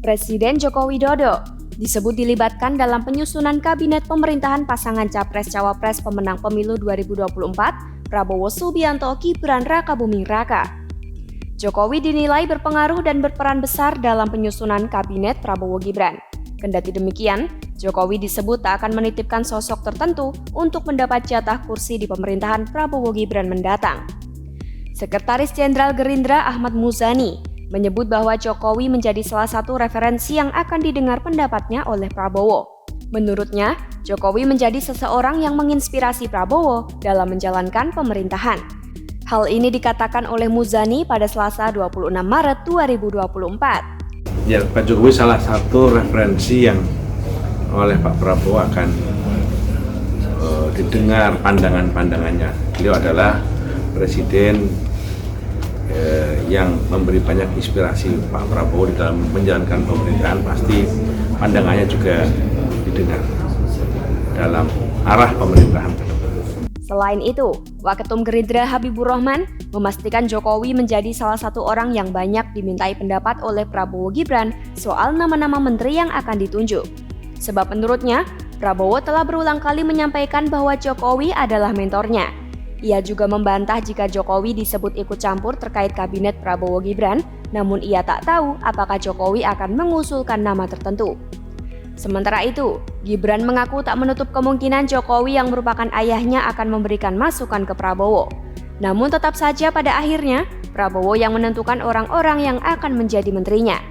Presiden Joko Widodo disebut dilibatkan dalam penyusunan kabinet pemerintahan pasangan Capres-Cawapres pemenang pemilu 2024 Prabowo Subianto Gibran Rakabuming Raka. Jokowi dinilai berpengaruh dan berperan besar dalam penyusunan kabinet Prabowo Gibran. Kendati demikian, Jokowi disebut tak akan menitipkan sosok tertentu untuk mendapat jatah kursi di pemerintahan Prabowo Gibran mendatang. Sekretaris Jenderal Gerindra Ahmad Muzani menyebut bahwa Jokowi menjadi salah satu referensi yang akan didengar pendapatnya oleh Prabowo. Menurutnya, Jokowi menjadi seseorang yang menginspirasi Prabowo dalam menjalankan pemerintahan. Hal ini dikatakan oleh Muzani pada Selasa 26 Maret 2024. Ya, Pak Jokowi salah satu referensi yang oleh Pak Prabowo akan didengar pandangan-pandangannya. Beliau adalah presiden yang memberi banyak inspirasi Pak Prabowo di dalam menjalankan pemerintahan, pasti pandangannya juga didengar dalam arah pemerintahan. Selain itu, Waketum Gerindra Habibur Rahman memastikan Jokowi menjadi salah satu orang yang banyak dimintai pendapat oleh Prabowo Gibran soal nama-nama menteri yang akan ditunjuk. Sebab menurutnya, Prabowo telah berulang kali menyampaikan bahwa Jokowi adalah mentornya. Ia juga membantah jika Jokowi disebut ikut campur terkait kabinet Prabowo Gibran, namun ia tak tahu apakah Jokowi akan mengusulkan nama tertentu. Sementara itu, Gibran mengaku tak menutup kemungkinan Jokowi yang merupakan ayahnya akan memberikan masukan ke Prabowo. Namun tetap saja pada akhirnya, Prabowo yang menentukan orang-orang yang akan menjadi menterinya.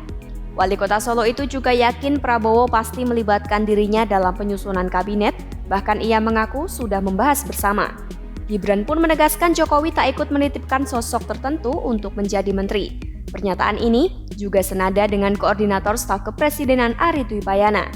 Wali Kota Solo itu juga yakin Prabowo pasti melibatkan dirinya dalam penyusunan kabinet, bahkan ia mengaku sudah membahas bersama. Gibran pun menegaskan Jokowi tak ikut menitipkan sosok tertentu untuk menjadi menteri. Pernyataan ini juga senada dengan Koordinator Staf Kepresidenan Arie Dwipayana.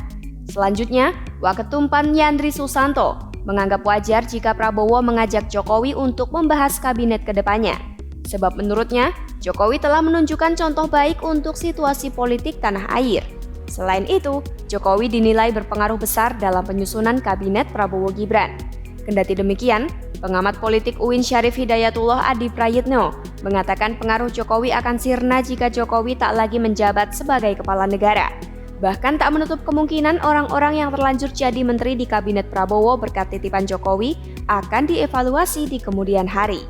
Selanjutnya, Waketum PAN Yandri Susanto menganggap wajar jika Prabowo mengajak Jokowi untuk membahas kabinet ke depannya. Sebab menurutnya, Jokowi telah menunjukkan contoh baik untuk situasi politik tanah air. Selain itu, Jokowi dinilai berpengaruh besar dalam penyusunan kabinet Prabowo Gibran. Kendati demikian, pengamat politik UIN Syarif Hidayatullah Adi Prayitno mengatakan pengaruh Jokowi akan sirna jika Jokowi tak lagi menjabat sebagai kepala negara. Bahkan tak menutup kemungkinan orang-orang yang terlanjur jadi menteri di kabinet Prabowo berkat titipan Jokowi akan dievaluasi di kemudian hari.